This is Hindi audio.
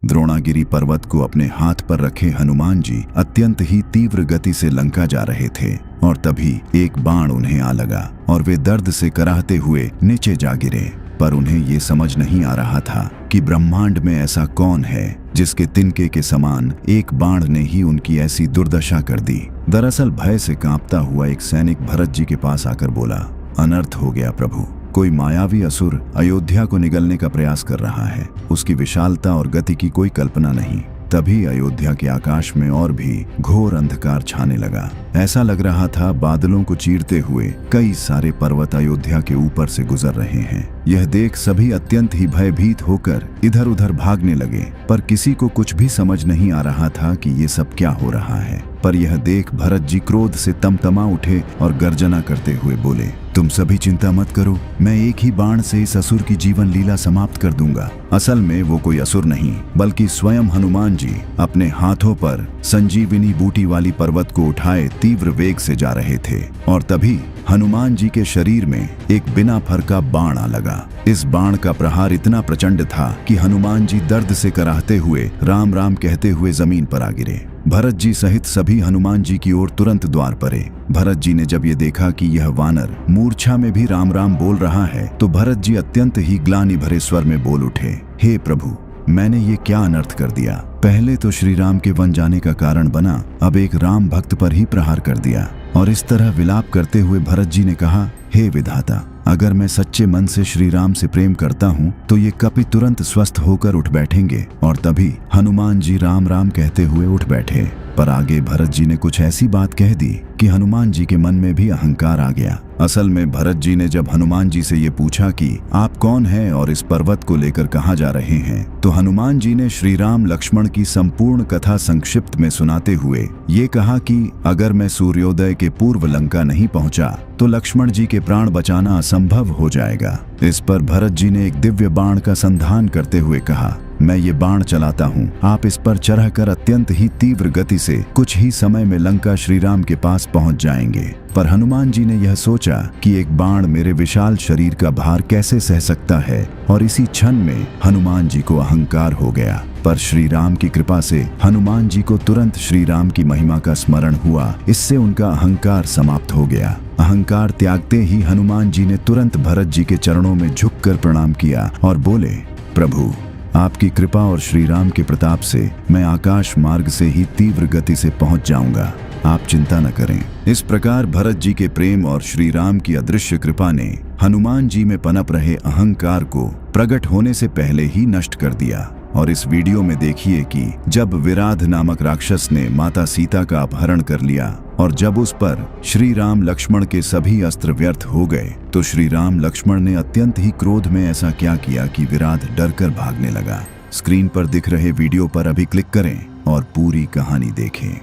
द्रोणागिरी पर्वत को अपने हाथ पर रखे हनुमान जी अत्यंत ही तीव्र गति से लंका जा रहे थे और तभी एक बाण उन्हें आ लगा और वे दर्द से कराहते हुए नीचे जा गिरे। पर उन्हें ये समझ नहीं आ रहा था कि ब्रह्मांड में ऐसा कौन है जिसके तिनके के समान एक बाण ने ही उनकी ऐसी दुर्दशा कर दी। दरअसल भय से कांपता हुआ एक सैनिक भरत जी के पास आकर बोला, अनर्थ हो गया प्रभु, कोई मायावी असुर अयोध्या को निगलने का प्रयास कर रहा है। उसकी विशालता और गति की कोई कल्पना नहीं। तभी अयोध्या के आकाश में और भी घोर अंधकार छाने लगा। ऐसा लग रहा था बादलों को चीरते हुए कई सारे पर्वत अयोध्या के ऊपर से गुजर रहे हैं। यह देख सभी अत्यंत ही भयभीत होकर इधर उधर भागने लगे, पर किसी को कुछ भी समझ नहीं आ रहा था कि ये सब क्या हो रहा है। पर यह देख भरत जी क्रोध से तमतमा उठे और गर्जना करते हुए बोले, तुम सभी चिंता मत करो, मैं एक ही बाण से इस असुर की जीवन लीला समाप्त कर दूंगा। असल में वो कोई असुर नहीं बल्कि स्वयं हनुमान जी अपने हाथों पर संजीवनी बूटी वाली पर्वत को उठाए तीव्र वेग से जा रहे थे और तभी हनुमान जी के शरीर में एक बिना फर का बाण आ लगा। इस बाण का प्रहार इतना प्रचंड था कि हनुमान जी दर्द से कराहते हुए राम राम कहते हुए जमीन पर आ गिरे। भरत जी सहित सभी हनुमान जी की ओर तुरंत द्वार पड़े। भरत जी ने जब ये देखा कि यह वानर मूर्छा में भी राम राम बोल रहा है तो भरत जी अत्यंत ही ग्लानि भरे स्वर में बोल उठे, हे प्रभु, मैंने ये क्या अनर्थ कर दिया। पहले तो श्री राम के वन जाने का कारण बना, अब एक राम भक्त पर ही प्रहार कर दिया। और इस तरह विलाप करते हुए भरत जी ने कहा, हे विधाता, अगर मैं सच्चे मन से श्री राम से प्रेम करता हूँ तो ये कपि तुरंत स्वस्थ होकर उठ बैठेंगे। और तभी हनुमान जी राम राम कहते हुए उठ बैठे। पर आगे भरत जी ने कुछ ऐसी बात कह दी कि हनुमान जी के मन में भी अहंकार आ गया। असल में भरत जी ने जब हनुमान जी से ये पूछा कि आप कौन हैं और इस पर्वत को लेकर कहाँ जा रहे हैं, तो हनुमान जी ने श्री राम लक्ष्मण की संपूर्ण कथा संक्षिप्त में सुनाते हुए ये कहा कि अगर मैं सूर्योदय के पूर्व लंका नहीं पहुंचा तो लक्ष्मण जी के प्राण बचाना असंभव हो जाएगा। इस पर भरत जी ने एक दिव्य बाण का संधान करते हुए कहा, मैं ये बाण चलाता हूँ, आप इस पर चढ़कर अत्यंत ही तीव्र गति से कुछ ही समय में लंका श्री राम के पास पहुंच जाएंगे। पर हनुमान जी ने यह सोचा कि एक बाण मेरे विशाल शरीर का भार कैसे सह सकता है और इसी क्षण में हनुमान जी को अहंकार हो गया। पर श्री राम की कृपा से हनुमान जी को तुरंत श्री राम की महिमा का स्मरण हुआ। इससे उनका अहंकार समाप्त हो गया। अहंकार त्यागते ही हनुमान जी ने तुरंत भरत जी के चरणों में झुककर प्रणाम किया और बोले, प्रभु, आपकी कृपा और श्री राम के प्रताप से मैं आकाश मार्ग से ही तीव्र गति से पहुंच जाऊंगा, आप चिंता न करें। इस प्रकार भरत जी के प्रेम और श्री राम की अदृश्य कृपा ने हनुमान जी में पनप रहे अहंकार को प्रकट होने से पहले ही नष्ट कर दिया। और इस वीडियो में देखिए कि जब विराध नामक राक्षस ने माता सीता का अपहरण कर लिया और जब उस पर श्री राम लक्ष्मण के सभी अस्त्र व्यर्थ हो गए तो श्री राम लक्ष्मण ने अत्यंत ही क्रोध में ऐसा क्या किया कि विराध डरकर भागने लगा। स्क्रीन पर दिख रहे वीडियो पर अभी क्लिक करें और पूरी कहानी देखें।